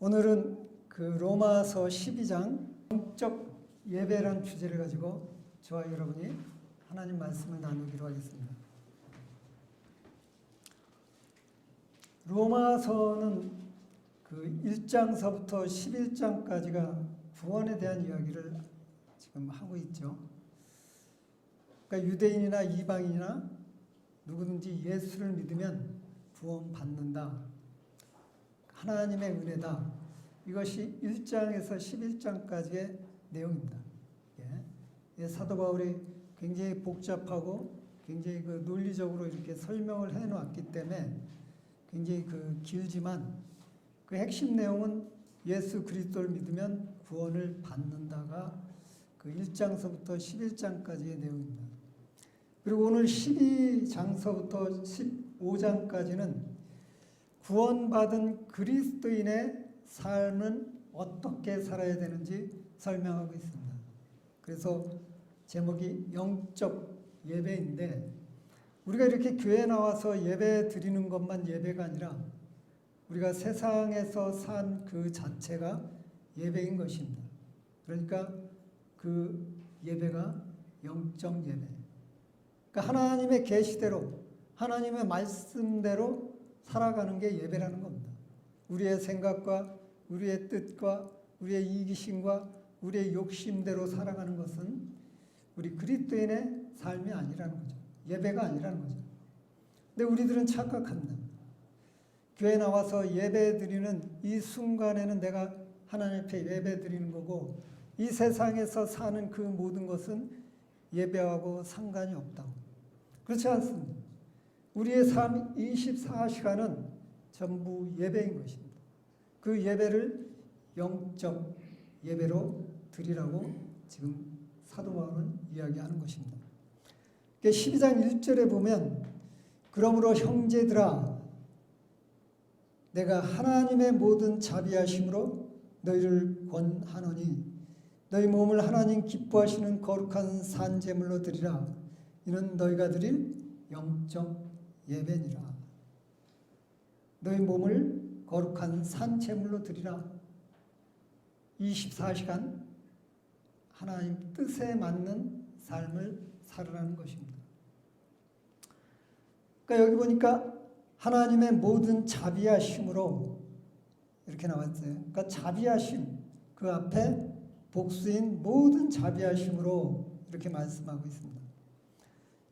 오늘은 그 로마서 12장 영적 예배라는 주제를 가지고 저와 여러분이 하나님 말씀을 나누기로 하겠습니다. 로마서는 그 1장서부터 11장까지가 구원에 대한 이야기를 지금 하고 있죠. 그러니까 유대인이나 이방인이나 누구든지 예수를 믿으면 구원받는다. 하나님의 은혜다. 이것이 1장에서 11장까지의 내용입니다. 사도 바울이 굉장히 복잡하고 굉장히 그 논리적으로 이렇게 설명을 해놓았기 때문에 굉장히 그 길지만 그 핵심 내용은 예수 그리스도를 믿으면 구원을 받는다가 그 1장서부터 11장까지의 내용입니다. 그리고 오늘 12장서부터 15장까지는 구원받은 그리스도인의 삶은 어떻게 살아야 되는지 설명하고 있습니다. 그래서 제목이 영적 예배인데 우리가 이렇게 교회에 나와서 예배 드리는 것만 예배가 아니라 우리가 세상에서 산 그 자체가 예배인 것입니다. 그러니까 그 예배가 영적 예배. 그러니까 하나님의 계시대로 하나님의 말씀대로 살아가는 게 예배라는 겁니다. 우리의 생각과 우리의 뜻과 우리의 이기심과 우리의 욕심대로 살아가는 것은 우리 그리스도인의 삶이 아니라는 거죠. 예배가 아니라는 거죠. 근데 우리들은 착각합니다. 교회 나와서 예배 드리는 이 순간에는 내가 하나님 앞에 예배 드리는 거고 이 세상에서 사는 그 모든 것은 예배하고 상관이 없다고. 그렇지 않습니다. 우리의 삶 24시간은 전부 예배인 것입니다. 그 예배를 영적 예배로 드리라고 지금 사도 바울은 이야기하는 것입니다. 12장 1절에 보면 그러므로 형제들아 내가 하나님의 모든 자비하심으로 너희를 권하노니 너희 몸을 하나님 기뻐하시는 거룩한 산제물로 드리라. 이는 너희가 드릴 영적 예배니라. 너희 몸을 거룩한 산제물로 드리라. 24시간 하나님 뜻에 맞는 삶을 살아가는 것입니다. 그러니까 여기 보니까 하나님의 모든 자비하심으로 이렇게 나왔어요. 그러니까 자비하심, 그 앞에 복수인 모든 자비하심으로 이렇게 말씀하고 있습니다.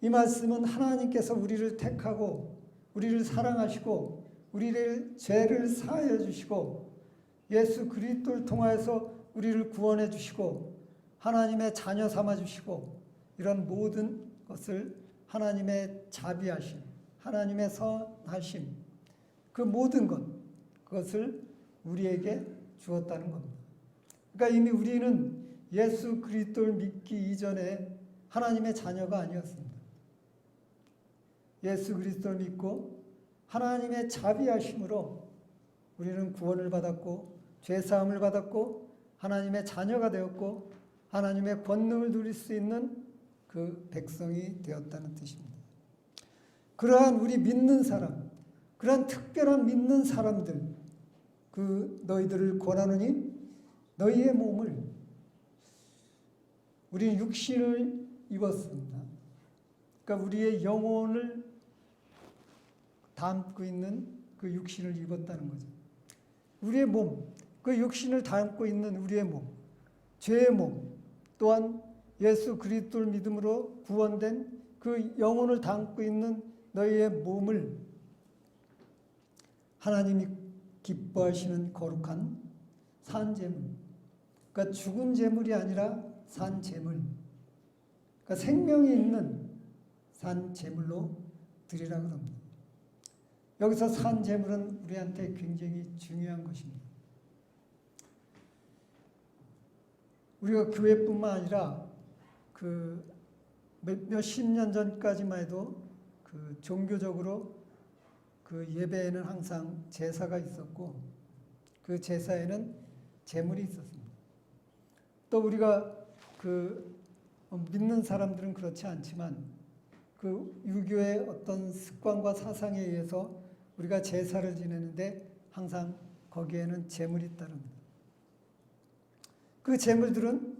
이 말씀은 하나님께서 우리를 택하고 우리를 사랑하시고 우리를 죄를 사하여 주시고 예수 그리스도를 통하여서 우리를 구원해 주시고 하나님의 자녀 삼아 주시고 이런 모든 것을 하나님의 자비하심, 하나님의 선하심, 그 모든 것, 그것을 우리에게 주었다는 겁니다. 그러니까 이미 우리는 예수 그리스도를 믿기 이전에 하나님의 자녀가 아니었습니다. 예수 그리스도를 믿고 하나님의 자비하심으로 우리는 구원을 받았고 죄사함을 받았고 하나님의 자녀가 되었고 하나님의 권능을 누릴 수 있는 그 백성이 되었다는 뜻입니다. 그러한 우리 믿는 사람, 그러한 특별한 믿는 사람들, 그 너희들을 권하노니 너희의 몸을 우리는 육신을 입었습니다. 그러니까 우리의 영혼을 담고 있는 그 육신을 입었다는 거죠. 우리의 몸, 그 육신을 담고 있는 우리의 몸, 죄의 몸, 또한 예수 그리스도를 믿음으로 구원된 그 영혼을 담고 있는 너희의 몸을 하나님이 기뻐하시는 거룩한 산제물, 그러니까 죽은 제물이 아니라 산제물, 그러니까 생명이 있는 산제물로 드리라 그럽니다. 여기서 산제물은 우리한테 굉장히 중요한 것입니다. 우리가 교회뿐만 아니라 그 몇십 년 전까지만 해도 그 종교적으로 그 예배에는 항상 제사가 있었고 그 제사에는 제물이 있었습니다. 또 우리가 그 믿는 사람들은 그렇지 않지만 그 유교의 어떤 습관과 사상에 의해서 우리가 제사를 지내는데 항상 거기에는 재물이 따릅니다. 그 재물들은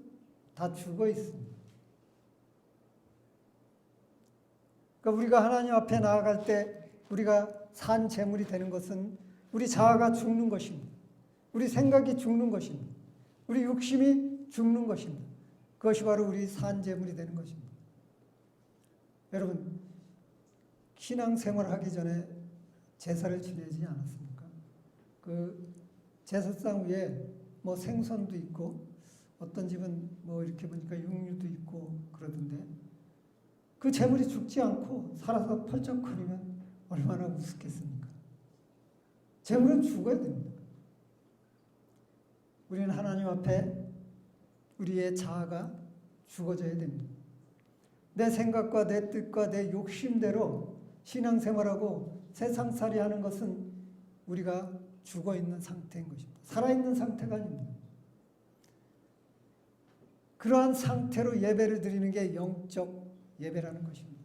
다 죽어 있습니다. 그러니까 우리가 하나님 앞에 나아갈 때 우리가 산 재물이 되는 것은 우리 자아가 죽는 것입니다. 우리 생각이 죽는 것입니다. 우리 욕심이 죽는 것입니다. 그것이 바로 우리 산 재물이 되는 것입니다. 여러분, 신앙생활을 하기 전에 제사를 지내지 않았습니까? 그 제사상 위에 뭐 생선도 있고 어떤 집은 뭐 이렇게 보니까 육류도 있고 그러던데 그 재물이 죽지 않고 살아서 펄쩍거리면 얼마나 우습겠습니까? 재물은 죽어야 됩니다. 우리는 하나님 앞에 우리의 자아가 죽어져야 됩니다. 내 생각과 내 뜻과 내 욕심대로 신앙생활하고 세상살이 하는 것은 우리가 죽어있는 상태인 것입니다. 살아있는 상태가 아닙니다. 그러한 상태로 예배를 드리는 게 영적 예배라는 것입니다.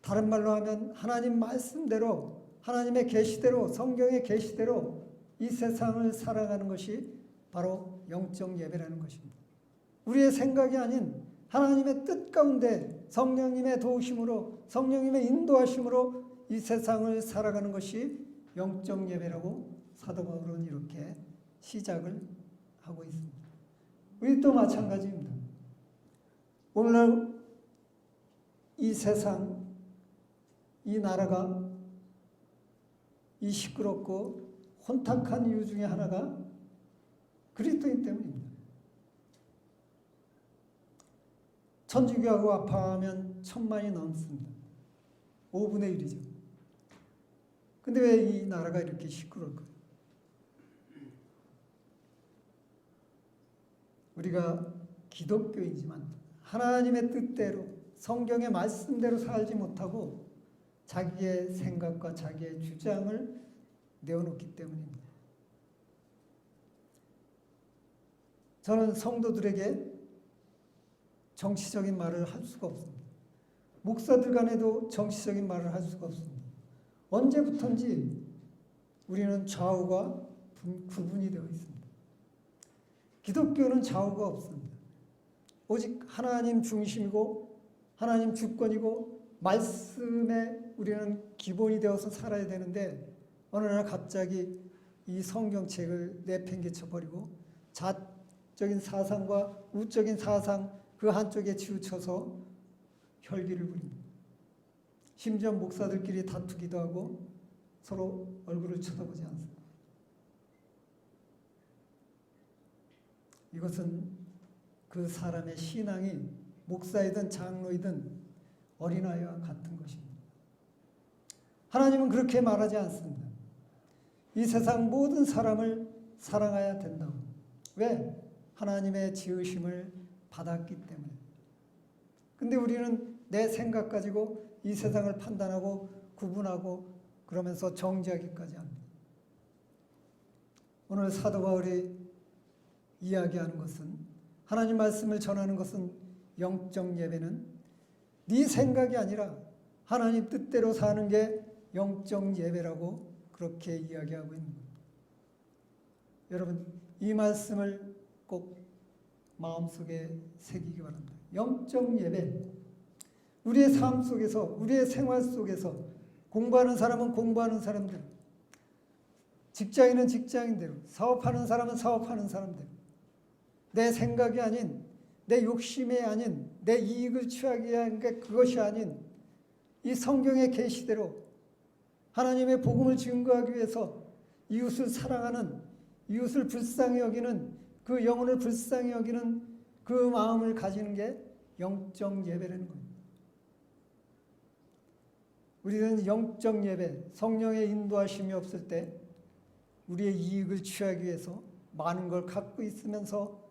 다른 말로 하면 하나님 말씀대로, 하나님의 계시대로, 성경의 계시대로 이 세상을 살아가는 것이 바로 영적 예배라는 것입니다. 우리의 생각이 아닌 하나님의 뜻 가운데 성령님의 도우심으로, 성령님의 인도하심으로 이 세상을 살아가는 것이 영적 예배라고 사도 바울은 이렇게 시작을 하고 있습니다. 우리 또 마찬가지입니다. 오늘날 이 세상, 이 나라가 이 시끄럽고 혼탁한 이유 중에 하나가 그리스도인 때문입니다. 천주교하고 합하면 1000만이 넘습니다. 5분의 1이죠. 근데 왜 이 나라가 이렇게 시끄러울까요? 우리가 기독교이지만 하나님의 뜻대로 성경의 말씀대로 살지 못하고 자기의 생각과 자기의 주장을 내어놓기 때문입니다. 저는 성도들에게 정치적인 말을 할 수가 없습니다. 목사들 간에도 정치적인 말을 할 수가 없습니다. 언제부턴지 우리는 좌우가 구분이 되어 있습니다. 기독교는 좌우가 없습니다. 오직 하나님 중심이고 하나님 주권이고 말씀에 우리는 기본이 되어서 살아야 되는데 어느 날 갑자기 이 성경책을 내팽개쳐버리고 자적인 사상과 우적인 사상 그 한쪽에 치우쳐서 혈기를 부립니다. 심지어 목사들끼리 다투기도 하고 서로 얼굴을 쳐다보지 않습니다. 이것은 그 사람의 신앙이 목사이든 장로이든 어린아이와 같은 것입니다. 하나님은 그렇게 말하지 않습니다. 이 세상 모든 사람을 사랑해야 된다고. 왜? 하나님의 지으심을 받았기 때문에. 근데 우리는 내 생각 가지고 이 세상을 판단하고 구분하고 그러면서 정죄하기까지 합니다. 오늘 사도 바울이 이야기하는 것은 하나님 말씀을 전하는 것은 영적 예배는 네 생각이 아니라 하나님 뜻대로 사는 게 영적 예배라고 그렇게 이야기하고 있는 겁니다. 여러분 이 말씀을 꼭 마음속에 새기기 바랍니다. 영적 예배, 우리의 삶 속에서 우리의 생활 속에서 공부하는 사람은 공부하는 사람대로, 직장인은 직장인대로, 사업하는 사람은 사업하는 사람대로 내 생각이 아닌 내 욕심이 아닌 내 이익을 취하기 위한 게 그것이 아닌 이 성경의 계시대로 하나님의 복음을 증거하기 위해서 이웃을 사랑하는 이웃을 불쌍히 여기는 그 영혼을 불쌍히 여기는 그 마음을 가지는 게 영적 예배라는 겁니다. 우리는 영적 예배, 성령의 인도하심이 없을 때 우리의 이익을 취하기 위해서 많은 걸 갖고 있으면서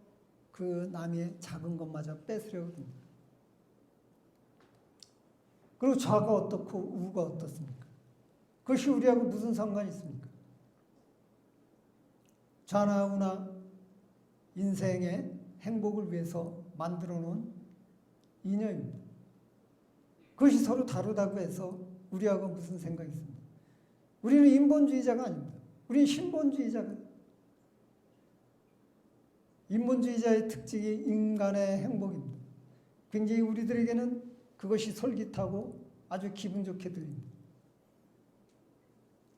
그 남의 작은 것마저 뺏으려고 합니다. 그리고 좌가 어떻고 우가 어떻습니까? 그것이 우리하고 무슨 상관이 있습니까? 좌나 우나 인생의 행복을 위해서 만들어 놓은 인연입니다. 그것이 서로 다르다고 해서 우리하고 무슨 생각이 있습니까? 우리는 인본주의자가 아닙니다. 우리 신본주의자가 인본주의자의 특징이 인간의 행복입니다. 굉장히 우리들에게는 그것이 솔깃하고 아주 기분 좋게 들립니다.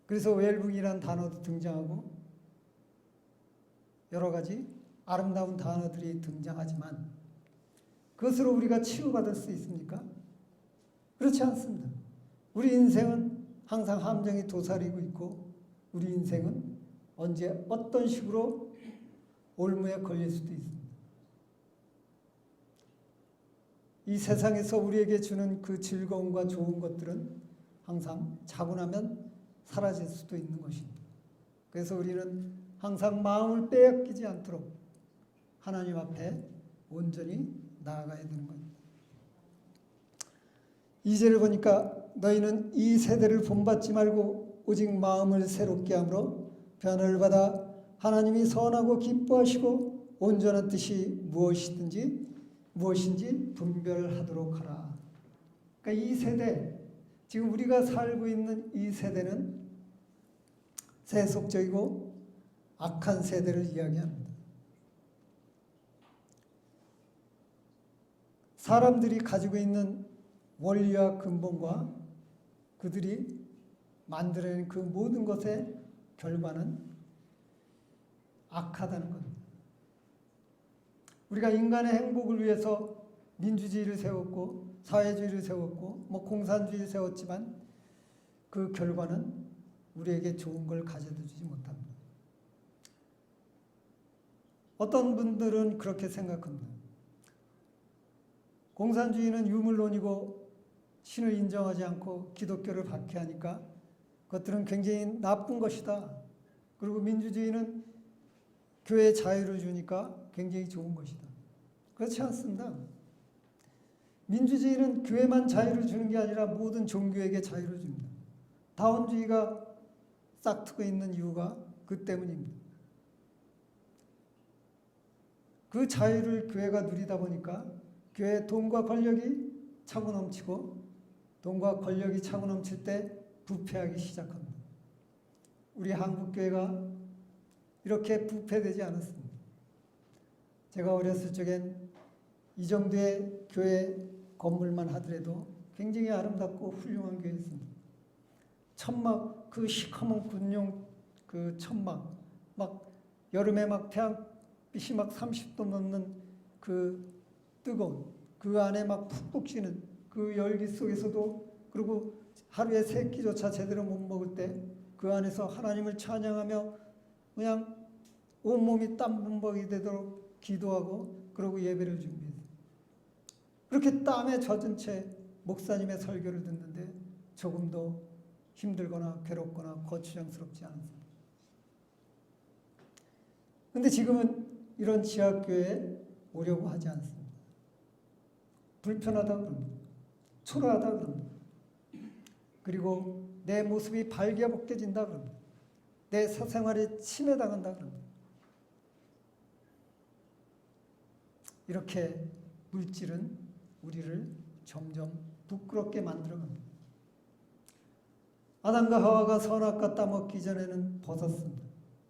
그래서 웰붕이라는 단어도 등장하고 여러 가지 아름다운 단어들이 등장하지만 그것으로 우리가 치유받을 수 있습니까? 그렇지 않습니다. 우리 인생은 항상 함정이 도사리고 있고 우리 인생은 언제 어떤 식으로 올무에 걸릴 수도 있습니다. 이 세상에서 우리에게 주는 그 즐거움과 좋은 것들은 항상 자고 나면 사라질 수도 있는 것입니다. 그래서 우리는 항상 마음을 빼앗기지 않도록 하나님 앞에 온전히 나아가야 되는 겁니다. 2절을 보니까 너희는 이 세대를 본받지 말고 오직 마음을 새롭게 함으로 변화를 받아 하나님이 선하고 기뻐하시고 온전한 뜻이 무엇인지 분별하도록 하라. 그러니까 이 세대, 지금 우리가 살고 있는 이 세대는 세속적이고 악한 세대를 이야기합니다. 사람들이 가지고 있는 원리와 근본과 그들이 만들어낸 그 모든 것의 결과는 악하다는 겁니다. 우리가 인간의 행복을 위해서 민주주의를 세웠고 사회주의를 세웠고 공산주의를 세웠지만 그 결과는 우리에게 좋은 걸 가져다 주지 못합니다. 어떤 분들은 그렇게 생각합니다. 공산주의는 유물론이고 신을 인정하지 않고 기독교를 박해하니까 그것들은 굉장히 나쁜 것이다. 그리고 민주주의는 교회에 자유를 주니까 굉장히 좋은 것이다. 그렇지 않습니다. 민주주의는 교회만 자유를 주는 게 아니라 모든 종교에게 자유를 줍니다. 다원주의가 싹트고 있는 이유가 그 때문입니다. 그 자유를 교회가 누리다 보니까 교회의 돈과 권력이 차고 넘치고 돈과 권력이 차고 넘칠 때 부패하기 시작합니다. 우리 한국교회가 이렇게 부패되지 않았습니다. 제가 어렸을 적엔 이 정도의 교회 건물만 하더라도 굉장히 아름답고 훌륭한 교회였습니다. 천막, 그 시커먼 군용 그 천막, 막 여름에 막 태양빛이 막 30도 넘는 그 뜨거운 그 안에 막 푹푹 찌는 그 열기 속에서도, 그리고 하루에 세 끼조차 제대로 못 먹을 때 그 안에서 하나님을 찬양하며 그냥 온몸이 땀범벅이 되도록 기도하고 그러고 예배를 준비했어요. 그렇게 땀에 젖은 채 목사님의 설교를 듣는데 조금도 힘들거나 괴롭거나 거추장스럽지 않습니다. 그런데 지금은 이런 지하교회에 오려고 하지 않습니다. 불편하다 그럽니다. 초라하다 그럽니다. 그리고 내 모습이 발겨벗겨진다 그럽니다. 내 사생활에 침해당한다 그럽니다. 이렇게 물질은 우리를 점점 부끄럽게 만들어갑니다. 아담과 하와가 선악과 따먹기 전에는 벗었습니다.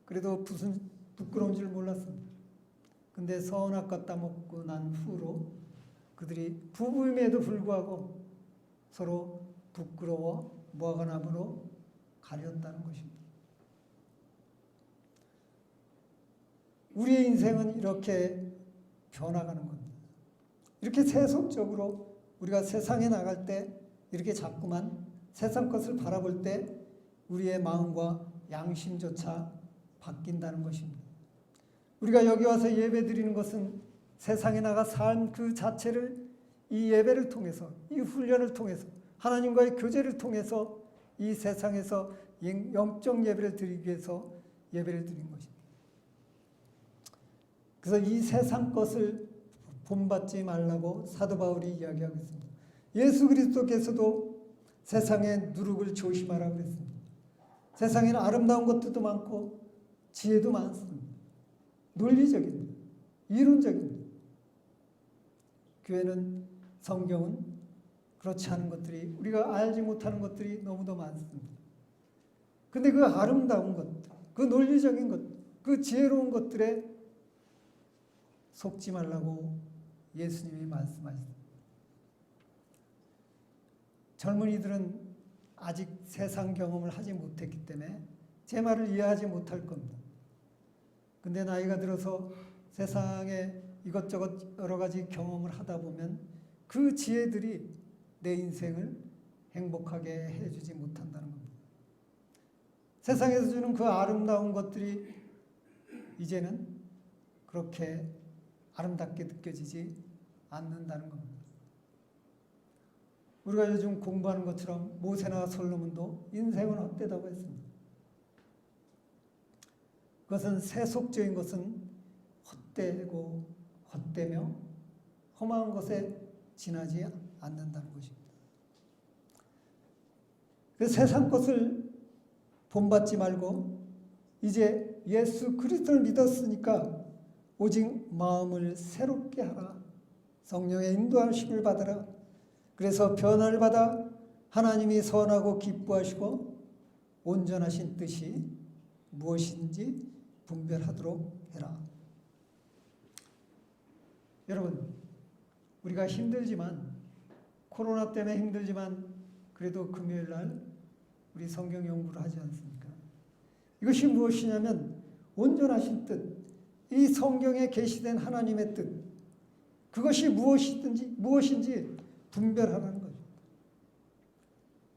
그래도 무슨 부끄러운 줄 몰랐습니다. 근데 선악과 따먹고 난 후로 그들이 부부임에도 불구하고 서로 부끄러워 무화과나무로 가렸다는 것입니다. 우리의 인생은 이렇게 변화가는 겁니다. 이렇게 세속적으로 우리가 세상에 나갈 때 이렇게 자꾸만 세상 것을 바라볼 때 우리의 마음과 양심조차 바뀐다는 것입니다. 우리가 여기 와서 예배 드리는 것은 세상에 나가 삶 그 자체를 이 예배를 통해서, 이 훈련을 통해서, 하나님과의 교제를 통해서 이 세상에서 영적 예배를 드리기 위해서 예배를 드리는 것입니다. 그래서 이 세상 것을 본받지 말라고 사도 바울이 이야기하고 있습니다. 예수 그리스도께서도 세상의 누룩을 조심하라고 그랬습니다. 세상에는 아름다운 것들도 많고 지혜도 많습니다. 논리적입니다. 이론적입니다. 교회는, 성경은 그렇지 않은 것들이, 우리가 알지 못하는 것들이 너무도 많습니다. 근데 그 아름다운 것, 그 논리적인 것, 그 지혜로운 것들에 속지 말라고 예수님이 말씀하셨습니다. 젊은이들은 아직 세상 경험을 하지 못했기 때문에 제 말을 이해하지 못할 겁니다. 근데 나이가 들어서 세상에 이것저것 여러 가지 경험을 하다 보면 그 지혜들이 내 인생을 행복하게 해주지 못한다는 겁니다. 세상에서 주는 그 아름다운 것들이 이제는 그렇게 아름답게 느껴지지 않는다는 겁니다. 우리가 요즘 공부하는 것처럼 모세나 솔로몬도 인생은 헛되다고 했습니다. 그것은 세속적인 것은 헛되고 헛되며 험한 것에 지나지 않는다는 것입니다. 그 세상 것을 본받지 말고 이제 예수 그리스도를 믿었으니까 오직 마음을 새롭게 하라. 성령의 인도하심을 받아라. 그래서 변화를 받아 하나님이 선하고 기뻐하시고 온전하신 뜻이 무엇인지 분별하도록 해라. 여러분, 우리가 힘들지만, 코로나 때문에 힘들지만 그래도 금요일 날 우리 성경 연구를 하지 않습니까? 이것이 무엇이냐면 온전하신 뜻, 이 성경에 계시된 하나님의 뜻, 그것이 무엇인지 분별하라는 거죠.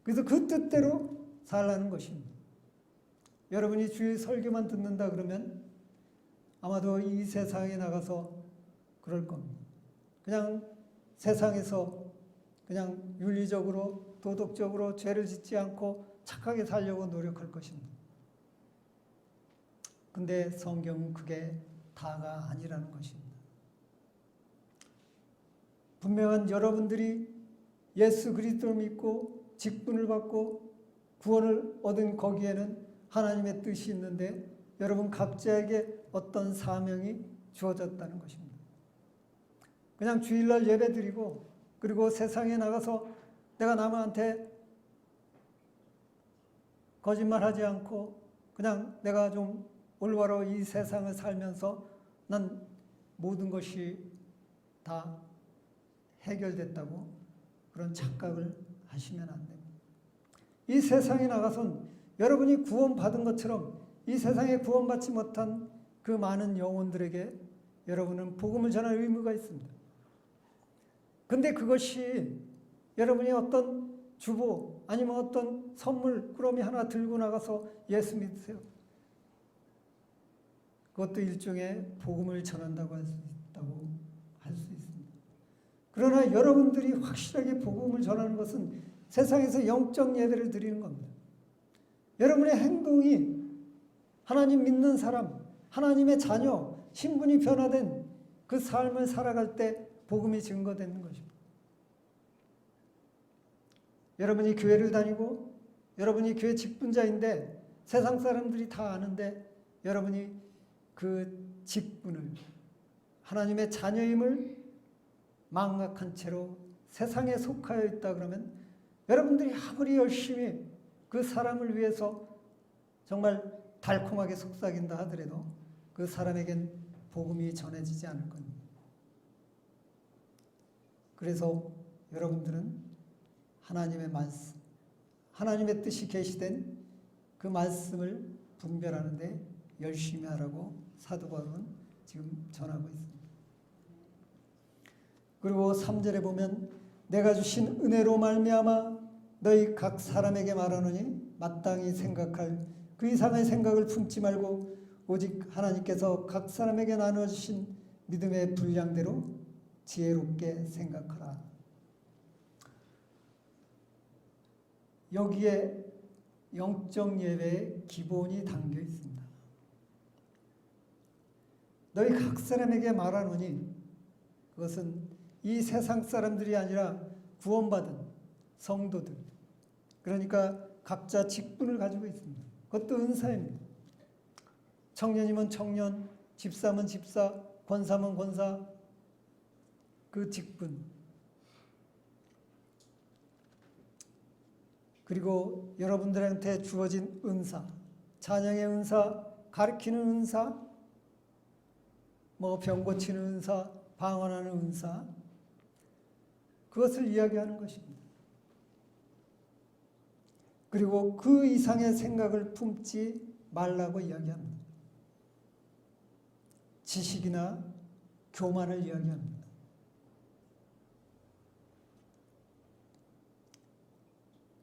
그래서 그 뜻대로 살라는 것입니다. 여러분이 주의 설교만 듣는다 그러면 아마도 이 세상에 나가서 그럴 겁니다. 그냥 세상에서 그냥 윤리적으로 도덕적으로 죄를 짓지 않고 착하게 살려고 노력할 것입니다. 근데 성경은 그게 다가 아니라는 것입니다. 분명한 여러분들이 예수 그리스도를 믿고 직분을 받고 구원을 얻은 거기에는 하나님의 뜻이 있는데 여러분 각자에게 어떤 사명이 주어졌다는 것입니다. 그냥 주일날 예배드리고 그리고 세상에 나가서 내가 남한테 거짓말하지 않고 그냥 내가 좀 올바로 이 세상을 살면서 난 모든 것이 다 해결됐다고 그런 착각을 하시면 안 됩니다. 이 세상에 나가선 여러분이 구원받은 것처럼 이 세상에 구원받지 못한 그 많은 영혼들에게 여러분은 복음을 전할 의무가 있습니다. 근데 그것이 여러분이 어떤 주보 아니면 어떤 선물 꾸러미 하나 들고 나가서 예수 믿으세요. 그것도 일종의 복음을 전한다고 할 수 있다고 할 수 있습니다. 그러나 여러분들이 확실하게 복음을 전하는 것은 세상에서 영적 예배를 드리는 겁니다. 여러분의 행동이 하나님 믿는 사람, 하나님의 자녀, 신분이 변화된 그 삶을 살아갈 때 복음이 증거되는 것입니다. 여러분이 교회를 다니고 여러분이 교회 직분자인데 세상 사람들이 다 아는데 여러분이 그 직분을 하나님의 자녀임을 망각한 채로 세상에 속하여 있다 그러면 여러분들이 아무리 열심히 그 사람을 위해서 정말 달콤하게 속삭인다 하더라도 그 사람에겐 복음이 전해지지 않을 겁니다. 그래서 여러분들은 하나님의 말씀, 하나님의 뜻이 계시된 그 말씀을 분별하는데 열심히 하라고 사도 바울은 지금 전하고 있습니다. 그리고 3절에 보면 내가 주신 은혜로 말미암아 너희 각 사람에게 말하노니 마땅히 생각할 그 이상의 생각을 품지 말고 오직 하나님께서 각 사람에게 나눠주신 믿음의 분량대로 지혜롭게 생각하라. 여기에 영적 예배의 기본이 담겨 있습니다. 너희 각 사람에게 말하노니 그것은 이 세상 사람들이 아니라 구원받은 성도들, 그러니까 각자 직분을 가지고 있습니다. 그것도 은사입니다. 청년이면 청년, 집사면 집사, 권사면 권사, 그 직분. 그리고 여러분들한테 주어진 은사, 찬양의 은사, 가르치는 은사, 뭐 병 고치는 은사, 방언하는 은사, 그것을 이야기하는 것입니다. 그리고 그 이상의 생각을 품지 말라고 이야기합니다. 지식이나 교만을 이야기합니다.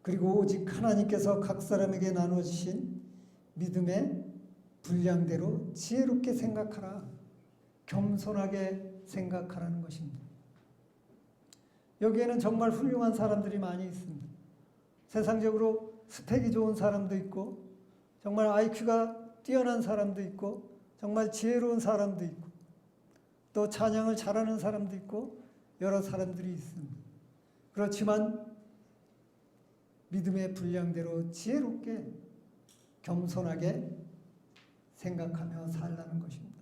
그리고 오직 하나님께서 각 사람에게 나눠주신 믿음의 분량대로 지혜롭게 생각하라. 겸손하게 생각하라는 것입니다. 여기에는 정말 훌륭한 사람들이 많이 있습니다. 세상적으로 스펙이 좋은 사람도 있고 정말 IQ가 뛰어난 사람도 있고 정말 지혜로운 사람도 있고 또 찬양을 잘하는 사람도 있고 여러 사람들이 있습니다. 그렇지만 믿음의 분량대로 지혜롭게 겸손하게 생각하며 살라는 것입니다.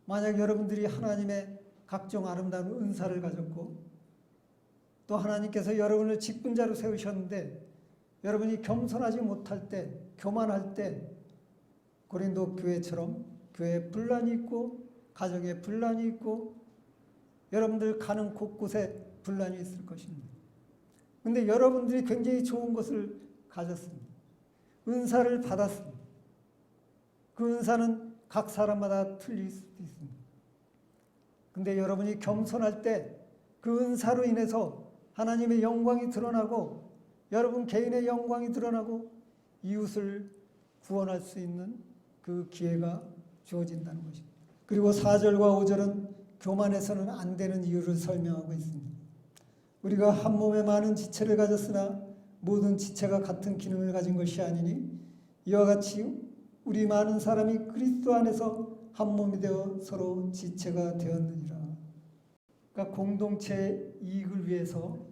만약 여러분들이 하나님의 각종 아름다운 은사를 가졌고 또 하나님께서 여러분을 직분자로 세우셨는데 여러분이 겸손하지 못할 때, 교만할 때 고린도 교회처럼 교회에 분란이 있고 가정에 분란이 있고 여러분들 가는 곳곳에 분란이 있을 것입니다. 근데 여러분들이 굉장히 좋은 것을 가졌습니다. 은사를 받았습니다. 그 은사는 각 사람마다 틀릴 수도 있습니다. 근데 여러분이 겸손할 때 그 은사로 인해서 하나님의 영광이 드러나고 여러분 개인의 영광이 드러나고 이웃을 구원할 수 있는 그 기회가 주어진다는 것입니다. 그리고 4절과 5절은 교만해서는 안 되는 이유를 설명하고 있습니다. 우리가 한 몸에 많은 지체를 가졌으나 모든 지체가 같은 기능을 가진 것이 아니니 이와 같이 우리 많은 사람이 그리스도 안에서 한 몸이 되어 서로 지체가 되었느니라. 그러니까 공동체 이익을 위해서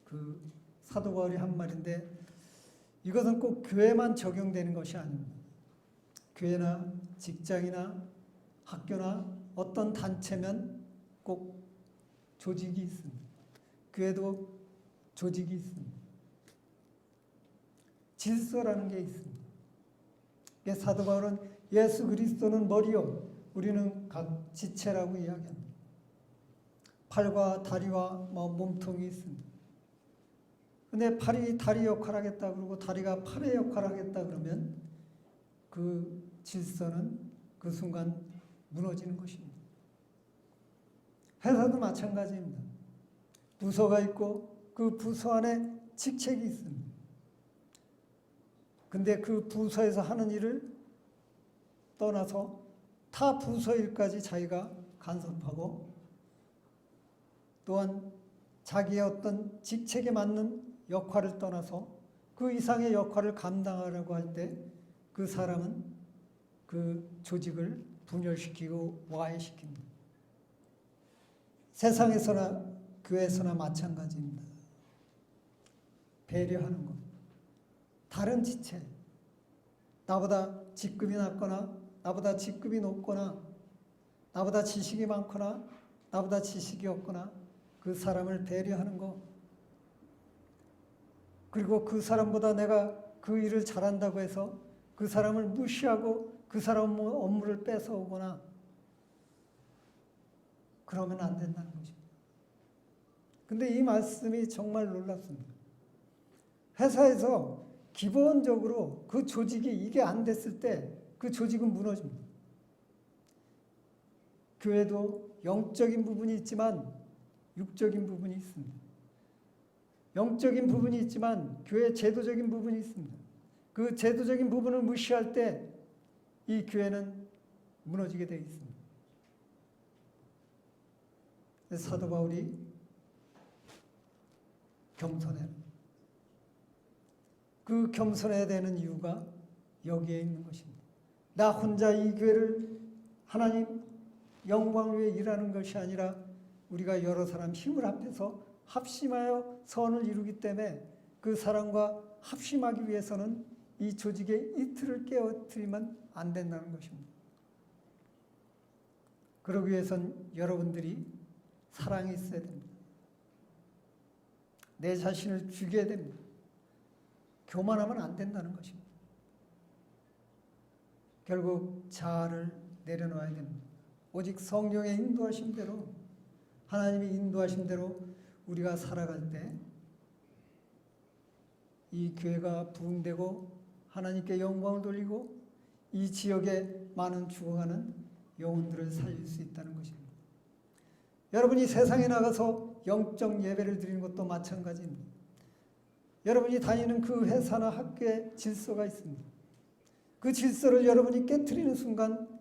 그 사도 바울이 한 말인데 이것은 꼭 교회만 적용되는 것이 아닙니다. 교회나 직장이나 학교나 어떤 단체면 꼭 조직이 있습니다. 교회도 조직이 있습니다. 질서라는 게 있습니다. 사도 바울은 예수 그리스도는 머리요 우리는 각 지체라고 이야기합니다. 팔과 다리와 몸통이 있습니다. 근데 팔이 다리 역할을 하겠다 그러고 다리가 팔의 역할을 하겠다 그러면 그 질서는 그 순간 무너지는 것입니다. 회사도 마찬가지입니다. 부서가 있고 그 부서 안에 직책이 있습니다. 근데 그 부서에서 하는 일을 떠나서 타 부서 일까지 자기가 간섭하고 또한 자기의 어떤 직책에 맞는 역할을 떠나서 그 이상의 역할을 감당하려고 할 때 그 사람은 그 조직을 분열시키고 와해시킵니다. 세상에서나 교회에서나 마찬가지입니다. 배려하는 것. 다른 지체, 나보다 직급이 낮거나 나보다 직급이 높거나 나보다 지식이 많거나 나보다 지식이 없거나 그 사람을 배려하는 것. 그리고 그 사람보다 내가 그 일을 잘한다고 해서 그 사람을 무시하고 그 사람 업무를 뺏어오거나 그러면 안 된다는 것입니다. 근데 이 말씀이 정말 놀랍습니다. 회사에서 기본적으로 그 조직이 이게 안 됐을 때 그 조직은 무너집니다. 교회도 영적인 부분이 있지만 육적인 부분이 있습니다. 영적인 부분이 있지만 교회 제도적인 부분이 있습니다. 그 제도적인 부분을 무시할 때 이 교회는 무너지게 되어 있습니다. 사도 바울이 겸손해라. 그 겸손해야 되는 이유가 여기에 있는 것입니다. 나 혼자 이 교회를 하나님 영광을 위해 일하는 것이 아니라 우리가 여러 사람 힘을 합해서 합심하여 선을 이루기 때문에 그 사람과 합심하기 위해서는 이 조직의 이틀을 깨어뜨리면 안 된다는 것입니다. 그러기 위해선 여러분들이 사랑이 있어야 됩니다. 내 자신을 죽여야 됩니다. 교만하면 안 된다는 것입니다. 결국 자아를 내려놓아야 됩니다. 오직 성령의 인도하신 대로, 하나님이 인도하신 대로 우리가 살아갈 때 이 교회가 부흥되고 하나님께 영광을 돌리고 이 지역에 많은 죽어가는 영혼들을 살릴 수 있다는 것입니다. 여러분이 세상에 나가서 영적 예배를 드리는 것도 마찬가지입니다. 여러분이 다니는 그 회사나 학교에 질서가 있습니다. 그 질서를 여러분이 깨트리는 순간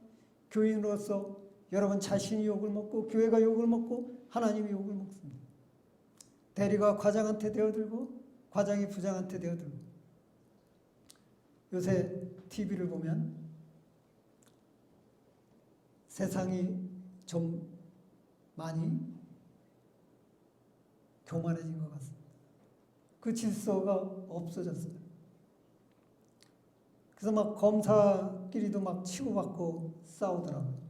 교인으로서 여러분 자신이 욕을 먹고 교회가 욕을 먹고 하나님이 욕을 먹습니다. 대리가 과장한테 되어들고 과장이 부장한테 되어들고. 요새 TV를 보면 세상이 좀 많이 교만해진 것 같습니다. 그 질서가 없어졌어요. 그래서 막 검사끼리도 막 치고받고 싸우더라고요.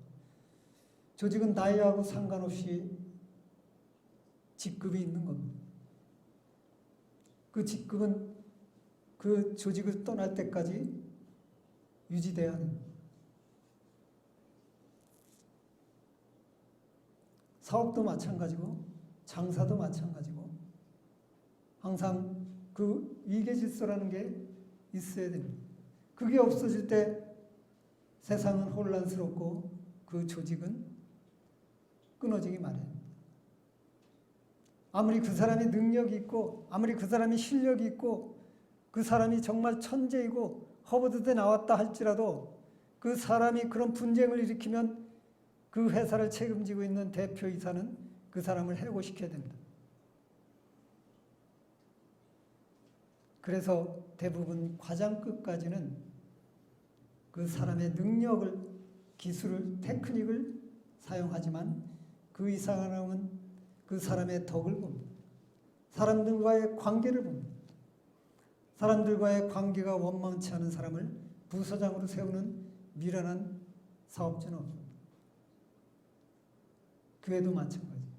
조직은 나이하고 상관없이 직급이 있는 겁니다. 그 직급은 그 조직을 떠날 때까지 유지돼야 합니다. 사업도 마찬가지고 장사도 마찬가지고 항상 그 위계 질서라는 게 있어야 됩니다. 그게 없어질 때 세상은 혼란스럽고 그 조직은 끊어지기 마련입니다. 아무리 그 사람이 능력이 있고 아무리 그 사람이 실력이 있고 그 사람이 정말 천재이고 허버드대 나왔다 할지라도 그 사람이 그런 분쟁을 일으키면 그 회사를 책임지고 있는 대표이사는 그 사람을 해고시켜야 됩니다. 그래서 대부분 과장급까지는 그 사람의 능력을, 기술을, 테크닉을 사용하지만 그 이상은 그 사람의 덕을 봅니다. 사람들과의 관계를 봅니다. 사람들과의 관계가 원만치 않은 사람을 부서장으로 세우는 미련한 사업자는 없습니다. 교회도 마찬가지입니다.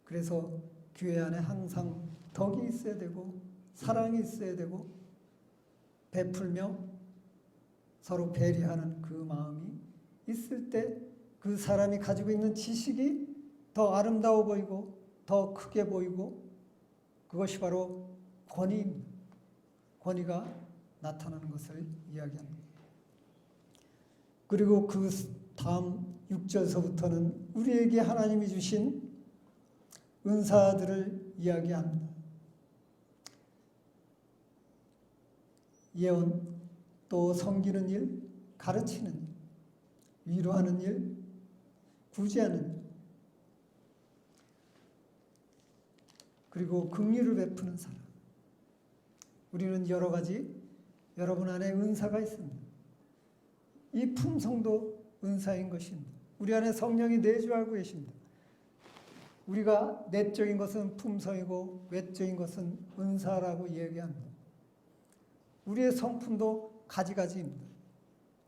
그래서 교회 안에 항상 덕이 있어야 되고 사랑이 있어야 되고 베풀며 서로 배려하는 그 마음이 있을 때 그 사람이 가지고 있는 지식이 더 아름다워 보이고 더 크게 보이고 그것이 바로 권위입니다. 권위가 나타나는 것을 이야기합니다. 그리고 그 다음 6절서부터는 우리에게 하나님이 주신 은사들을 이야기합니다. 예언, 또 섬기는 일, 가르치는 일, 위로하는 일, 구제하는 일, 그리고 긍휼을 베푸는 사람. 우리는 여러 가지 여러분 안에 은사가 있습니다. 이 품성도 은사인 것입니다. 우리 안에 성령이 내주하고 계십니다. 우리가 내적인 것은 품성이고 외적인 것은 은사라고 얘기합니다. 우리의 성품도 가지가지입니다.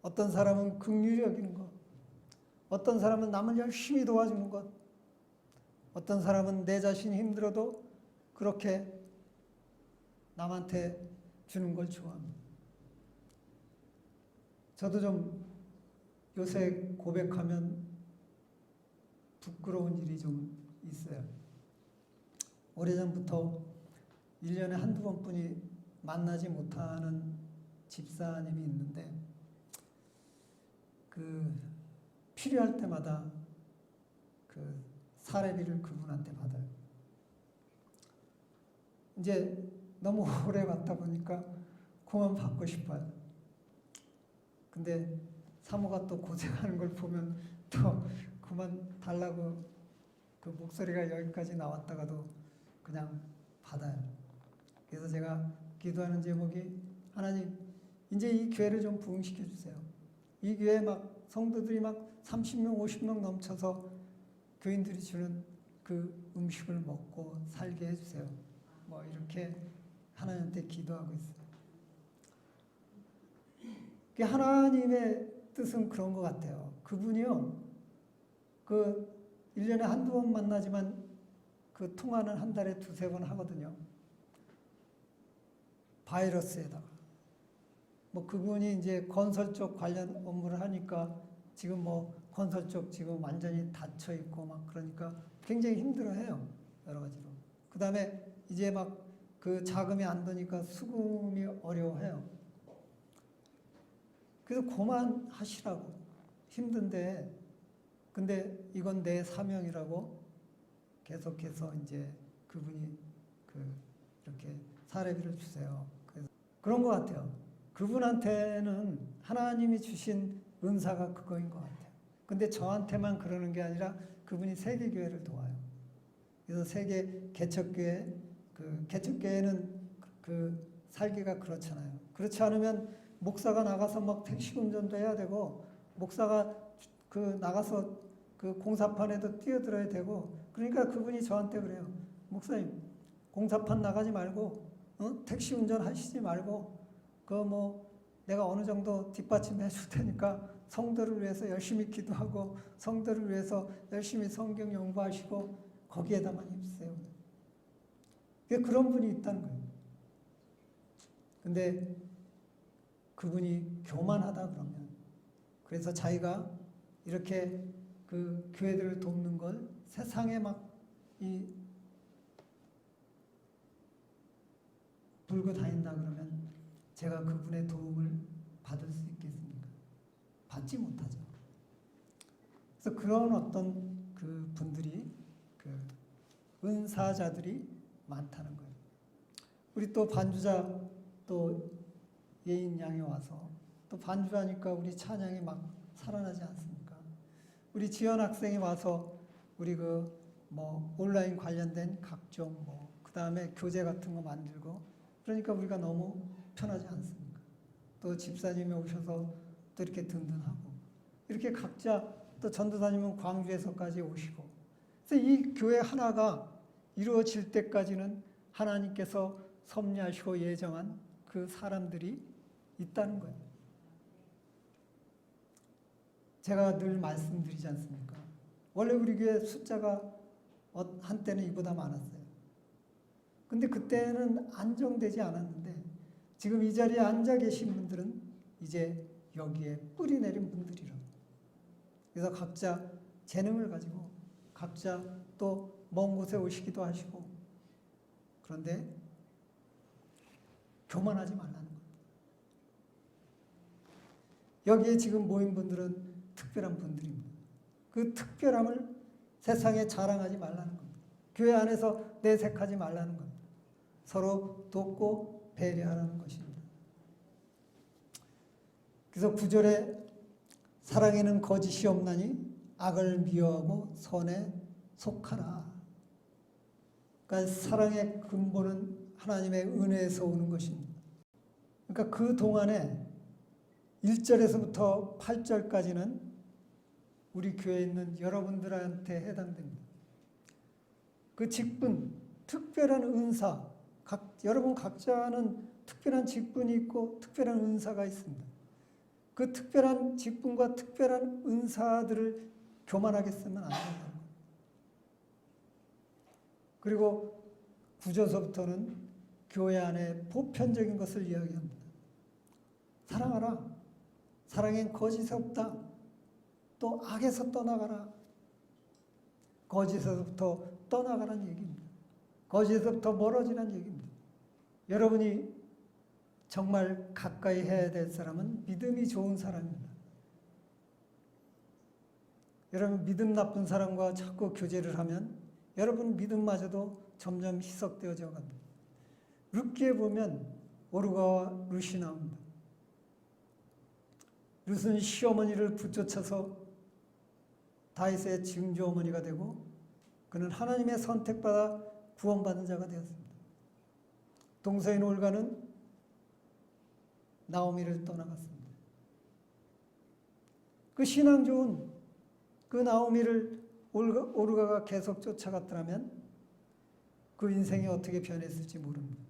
어떤 사람은 긍휼히 여기는 것, 어떤 사람은 남을 열심히 도와주는 것, 어떤 사람은 내 자신이 힘들어도 그렇게 남한테 주는 걸 좋아합니다. 저도 좀 요새 고백하면 부끄러운 일이 좀 있어요. 오래전부터 1년에 한두 번뿐이 만나지 못하는 집사님이 있는데 그 필요할 때마다 그 사례비를 그분한테 받아요. 이제 너무 오래 받다 보니까 그만 받고 싶어요. 근데 사모가 또 고생하는 걸 보면 또 그만 달라고 그 목소리가 여기까지 나왔다가도 그냥 받아요. 그래서 제가 기도하는 제목이 하나님 이제 이 교회를 좀 부흥시켜 주세요. 이 교회에 막 성도들이 막 30명 50명 넘쳐서 교인들이 주는 그 음식을 먹고 살게 해주세요. 뭐 이렇게 하나님한테 기도하고 있어요. 하나님의 뜻은 그런 것 같아요. 그분이요, 그 1년에 한두 번 만나지만 그 통화는 한 달에 두세 번 하거든요. 바이러스에다가 뭐 그분이 이제 건설 쪽 관련 업무를 하니까 지금 뭐 건설 쪽 지금 완전히 닫혀 있고 막 그러니까 굉장히 힘들어해요. 여러 가지로. 그 다음에 이제 막 그 자금이 안 되니까 수금이 어려워해요. 그래서 그만하시라고. 힘든데, 근데 이건 내 사명이라고 계속해서 이제 그분이 이렇게 사례비를 주세요. 그래서 그런 것 같아요. 그분한테는 하나님이 주신 은사가 그거인 것 같아요. 근데 저한테만 그러는 게 아니라 그분이 세계교회를 도와요. 그래서 세계 개척교회, 개척교회는 살기가 그렇잖아요. 그렇지 않으면 목사가 나가서 막 택시 운전도 해야 되고, 목사가 나가서 공사판에도 뛰어들어야 되고, 그러니까 그분이 저한테 그래요. 목사님, 공사판 나가지 말고, 택시 운전 하시지 말고, 내가 어느 정도 뒷받침해 줄 테니까 성도를 위해서 열심히 기도하고, 성도를 위해서 열심히 성경 연구하시고, 거기에다만 힘쓰세요. 그런 분이 있다는 거예요. 근데 그분이 교만하다 그러면, 그래서 자기가 이렇게 그 교회들을 돕는 걸 세상에 막 불고 다닌다 그러면 제가 그분의 도움을 받을 수 있겠습니까? 받지 못하죠. 그래서 그런 어떤 그 분들이, 은사자들이 많다는 거예요. 우리 또 반주자 또 예인 양이 와서 또 반주하니까 우리 찬양이 막 살아나지 않습니까? 우리 지연 학생이 와서 우리 온라인 관련된 각종 그 다음에 교재 같은 거 만들고 그러니까 우리가 너무 편하지 않습니까? 또 집사님이 오셔서 또 이렇게 든든하고 이렇게 각자 또 전도사님은 광주에서까지 오시고 그래서 이 교회 하나가 이루어질 때까지는 하나님께서 섭리하시고 예정한 그 사람들이 있다는 거예요. 제가 늘 말씀드리지 않습니까? 원래 우리 교회 숫자가 한때는 이보다 많았어요. 근데 그때는 안정되지 않았는데 지금 이 자리에 앉아 계신 분들은 이제 여기에 뿌리 내린 분들이라고. 그래서 각자 재능을 가지고 각자 또 먼 곳에 오시기도 하시고 그런데 교만하지 말라는 거예요. 여기에 지금 모인 분들은 특별한 분들입니다. 그 특별함을 세상에 자랑하지 말라는 겁니다. 교회 안에서 내색하지 말라는 겁니다. 서로 돕고 배려하라는 것입니다. 그래서 9절에 사랑에는 거짓이 없나니 악을 미워하고 선에 속하라. 그러니까 사랑의 근본은 하나님의 은혜에서 오는 것입니다. 그러니까 그 동안에 1절에서부터 8절까지는 우리 교회에 있는 여러분들한테 해당됩니다. 그 직분, 특별한 은사, 여러분 각자는 특별한 직분이 있고 특별한 은사가 있습니다. 그 특별한 직분과 특별한 은사들을 교만하게 쓰면 안 된다는 거예요. 그리고 9절서부터는 교회 안에 보편적인 것을 이야기합니다. 사랑하라. 사랑엔 거짓이 없다. 또 악에서 떠나가라. 거짓에서부터 떠나가라는 얘기입니다. 거짓에서부터 멀어지라는 얘기입니다. 여러분이 정말 가까이 해야 될 사람은 믿음이 좋은 사람입니다. 여러분 믿음 나쁜 사람과 자꾸 교제를 하면 여러분 믿음마저도 점점 희석되어져 갑니다. 룻기에 보면 오르가와 룻이 나옵니다. 룻은 시어머니를 붙쫓아서 다윗의 증조 어머니가 되고 그는 하나님의 선택받아 구원받은 자가 되었습니다. 동서인 올가는 나오미를 떠나갔습니다. 그 신앙 좋은 그 나오미를 오르가가 계속 쫓아갔더라면 그 인생이 어떻게 변했을지 모릅니다.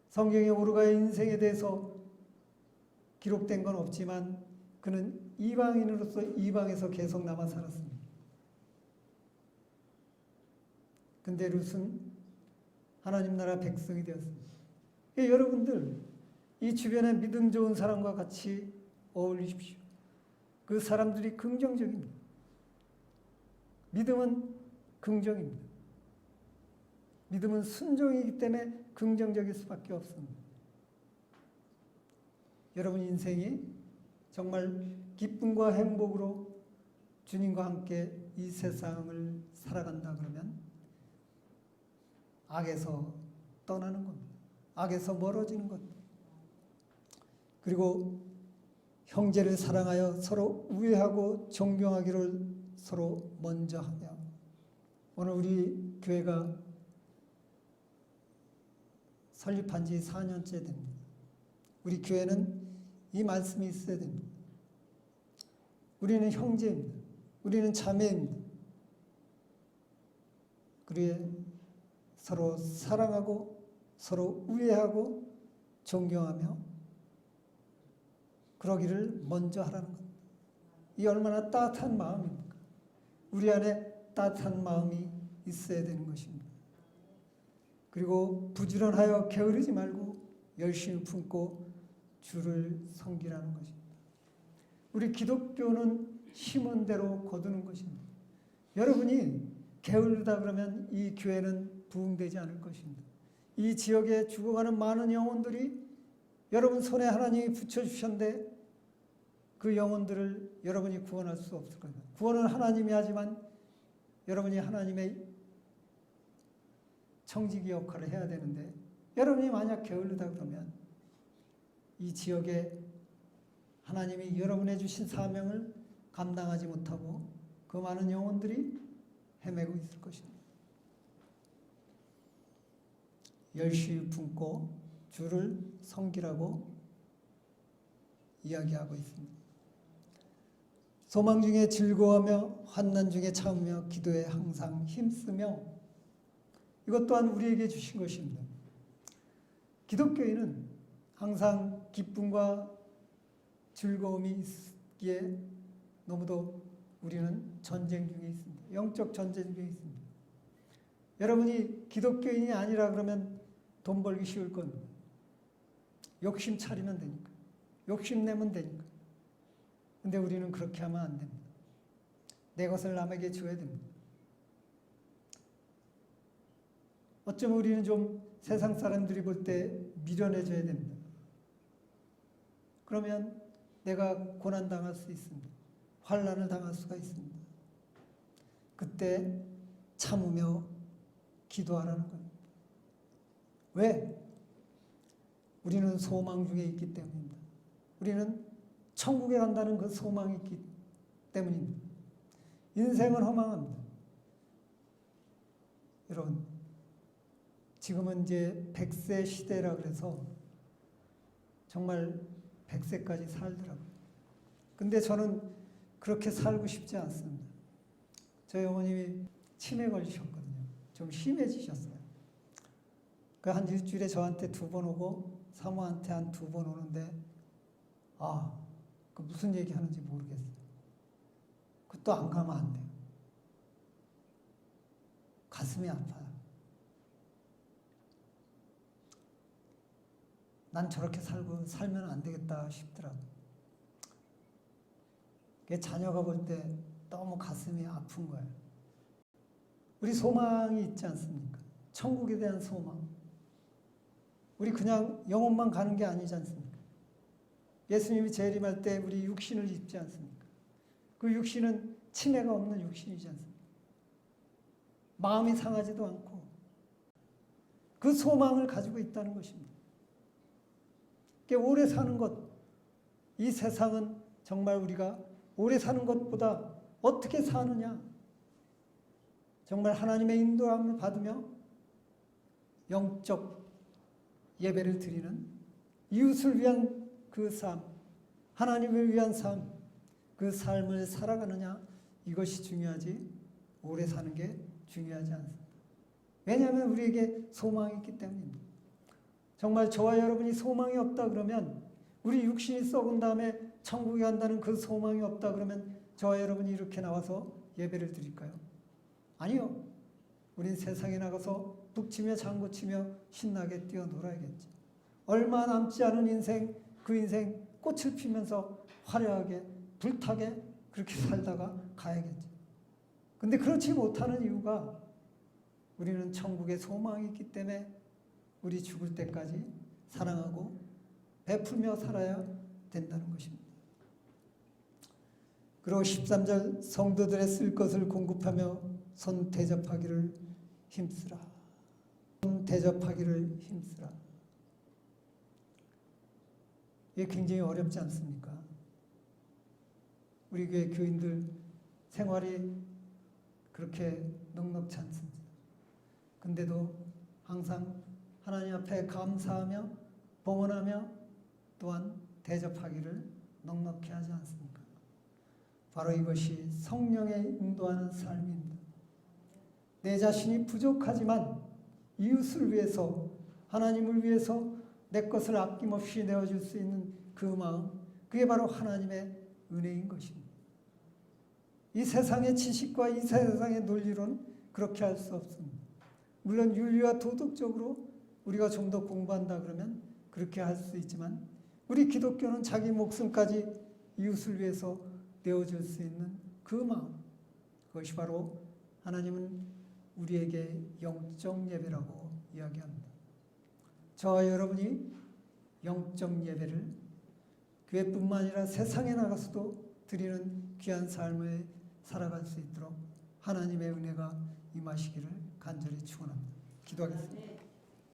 성경에 오르가의 인생에 대해서 기록된 건 없지만 그는 이방인으로서 이방에서 계속 남아 살았습니다. 근데 룻은 하나님 나라 백성이 되었습니다. 여러분들 이 주변에 믿음 좋은 사람과 같이 어울리십시오. 그 사람들이 긍정적입니다. 믿음은 긍정입니다. 믿음은 순종이기 때문에 긍정적일 수밖에 없습니다. 여러분 인생이 정말 기쁨과 행복으로 주님과 함께 이 세상을 살아간다 그러면 악에서 떠나는 겁니다. 악에서 멀어지는 겁니다. 그리고 형제를 사랑하여 서로 우애하고 존경하기를 서로 먼저 하며, 오늘 우리 교회가 설립한 지 4년째 됩니다. 우리 교회는 이 말씀이 있어야 됩니다. 우리는 형제입니다. 우리는 자매입니다. 그리에 서로 사랑하고 서로 우애하고 존경하며 그러기를 먼저 하라는 겁니다. 이 얼마나 따뜻한 마음입니까? 우리 안에 따뜻한 마음이 있어야 되는 것입니다. 그리고 부지런하여 게으르지 말고 열심히 품고 주를 섬기라는 것입니다. 우리 기독교는 심은 대로 거두는 것입니다. 여러분이 게으르다 그러면 이 교회는 부흥되지 않을 것입니다. 이 지역에 죽어가는 많은 영혼들이 여러분 손에 하나님이 붙여주셨는데 그 영혼들을 여러분이 구원할 수 없을 겁니다. 구원은 하나님이 하지만 여러분이 하나님의 청지기 역할을 해야 되는데, 여러분이 만약 게을르다 그러면 이 지역에 하나님이 여러분의 주신 사명을 감당하지 못하고 그 많은 영혼들이 헤매고 있을 것입니다. 열심히 품고 주를 섬기라고 이야기하고 있습니다. 소망 중에 즐거워하며 환난 중에 참으며 기도에 항상 힘쓰며, 이것 또한 우리에게 주신 것입니다. 기독교인은 항상 기쁨과 즐거움이 있기에 너무도 우리는 전쟁 중에 있습니다. 영적 전쟁 중에 있습니다. 여러분이 기독교인이 아니라 그러면 돈 벌기 쉬울 겁니다. 욕심 차리면 되니까. 욕심 내면 되니까. 근데 우리는 그렇게 하면 안 됩니다. 내 것을 남에게 줘야 됩니다. 어쩌면 우리는 좀 세상 사람들이 볼 때 미련해져야 됩니다. 그러면 내가 고난당할 수 있습니다. 환난을 당할 수가 있습니다. 그때 참으며 기도하라는 겁니다. 왜? 우리는 소망 중에 있기 때문입니다. 우리는 천국에 간다는 그 소망이 있기 때문입니다. 인생은 허망합니다. 여러분, 지금은 이제 100세 시대라 그래서 정말 100세까지 살더라고요. 근데 저는 그렇게 살고 싶지 않습니다. 저희 어머님이 치매 걸리셨거든요. 좀 심해지셨어요. 그 한 일주일에 저한테 2번 오고 사모한테 한 2번 오는데, 그 무슨 얘기 하는지 모르겠어요. 그것도 안 가면 안 돼요. 가슴이 아파요. 난 저렇게 살면 안 되겠다 싶더라고요. 자녀가 볼 때 너무 가슴이 아픈 거예요. 우리 소망이 있지 않습니까? 천국에 대한 소망. 우리 그냥 영혼만 가는 게 아니지 않습니까? 예수님이 재림할 때 우리 육신을 입지 않습니까? 그 육신은 치매가 없는 육신이지 않습니까? 마음이 상하지도 않고 그 소망을 가지고 있다는 것입니다. 오래 사는 것, 이 세상은 정말 우리가 오래 사는 것보다 어떻게 사느냐, 정말 하나님의 인도함을 받으며 영적 예배를 드리는, 이웃을 위한 그 삶, 하나님을 위한 삶, 그 삶을 살아가느냐, 이것이 중요하지 오래 사는 게 중요하지 않습니다. 왜냐하면 우리에게 소망이 있기 때문입니다. 정말 저와 여러분이 소망이 없다 그러면, 우리 육신이 썩은 다음에 천국에 간다는 그 소망이 없다 그러면 저와 여러분이 이렇게 나와서 예배를 드릴까요? 아니요. 우린 세상에 나가서 북치며 장구치며 신나게 뛰어놀아야겠지. 얼마 남지 않은 인생, 그 인생 꽃을 피면서 화려하게 불타게 그렇게 살다가 가야겠죠. 근데 그렇지 못하는 이유가 우리는 천국에 소망이 있기 때문에 우리 죽을 때까지 사랑하고 베풀며 살아야 된다는 것입니다. 그리고 13절 성도들의 쓸 것을 공급하며 손 대접하기를 힘쓰라. 손 대접하기를 힘쓰라. 이게 굉장히 어렵지 않습니까? 우리 교회 교인들 생활이 그렇게 넉넉지 않습니다. 근데도 항상 하나님 앞에 감사하며 봉헌하며 또한 대접하기를 넉넉히 하지 않습니까? 바로 이것이 성령의 인도하는 삶입니다. 내 자신이 부족하지만 이웃을 위해서, 하나님을 위해서 내 것을 아낌없이 내어줄 수 있는 그 마음, 그게 바로 하나님의 은혜인 것입니다. 이 세상의 지식과 이 세상의 논리로는 그렇게 할 수 없습니다. 물론 윤리와 도덕적으로 우리가 좀 더 공부한다 그러면 그렇게 할 수 있지만 우리 기독교는 자기 목숨까지 이웃을 위해서 내어줄 수 있는 그 마음, 그것이 바로 하나님은 우리에게 영적 예배라고 이야기합니다. 저와 여러분이 영적 예배를 교회뿐만 아니라 세상에 나가서도 드리는 귀한 삶을 살아갈 수 있도록 하나님의 은혜가 임하시기를 간절히 축원합니다. 기도하겠습니다.